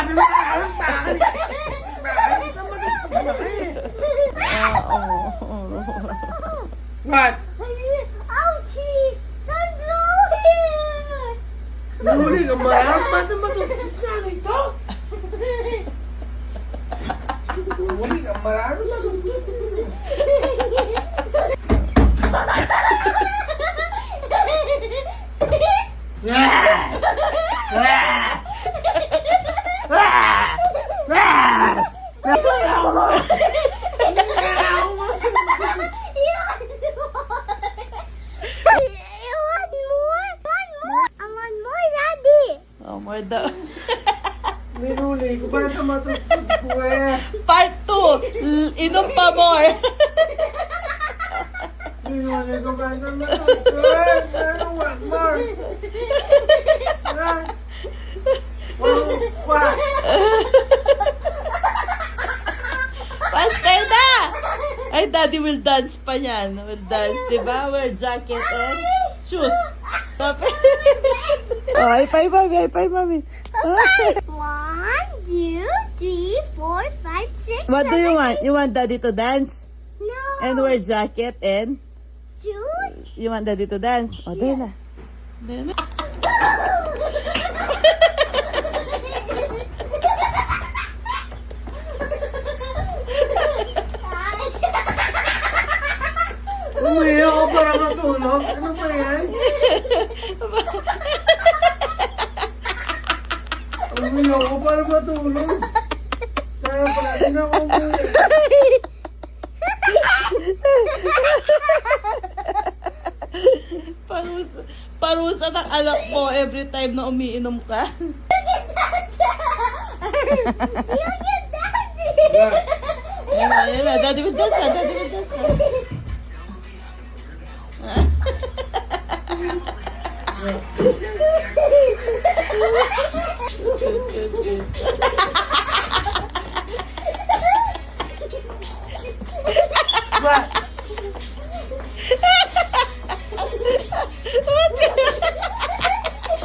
Sabi mo, bakit? Bakit ka matutugma eh? What? Ouchie! Don't throw it! Nahuli ka marang? Ba't na matutugma nito? Nahuli ka marang? Matutugma. Oh, more daw. Nahuli ko ba na matutugma eh? Part 2. Inom pa more. Nahuli ko ba na matutugma eh? Ano, what more? What? Faster na! Ay, daddy will dance pa yan. Will dance, diba? Wear jacket and shoes. Oh, high five, mami. High five, mami. 1, 2, 3, 4, 5, 6, What do you 7, want? You want daddy to dance? No. And wear jacket and Shoes? you want daddy to dance? O, dahil na. Dahil na. Umiyak ako para matulog. Ano ba yan? Umiyak ako para matulog. Sana pala din ako umiyak. Parusa ng anak mo every time na umiinom ka. You get daddy! Ayan na. Daddy will dance na. Daddy will dance na. What?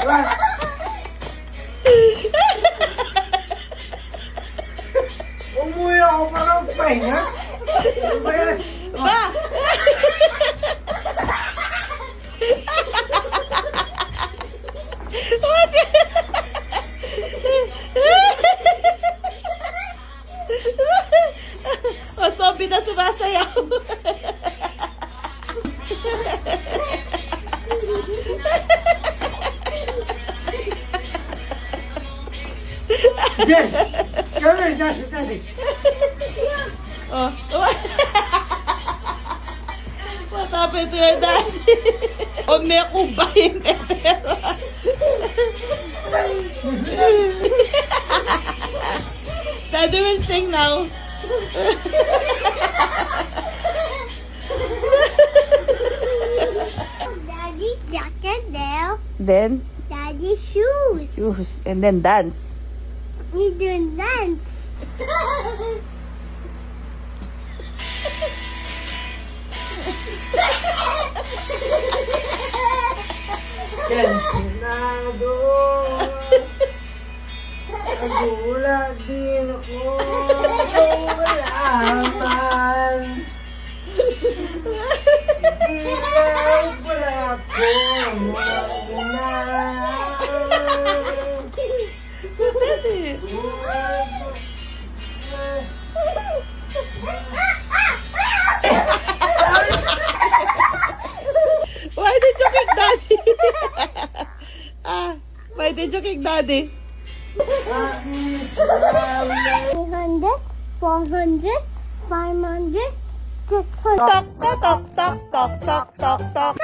What? Umuwi ako para pahinga. Ano ba yan? Ba? O, zombie na sumasayaw. Yes! Come here, Daddy. Oh. What happened to your daddy? O, may kubayin. Daddy will sing now. Daddy jacket there. Then, Daddy shoes. shoes. And then dance. You doing dance. Kansinado. Nagulat din ako. Walaman. Di lang wala ko. Why did you kick daddy? Why did you kick daddy? 300, 400, 500, 600. Tok, tok, tok, tok, tok, tok, tok.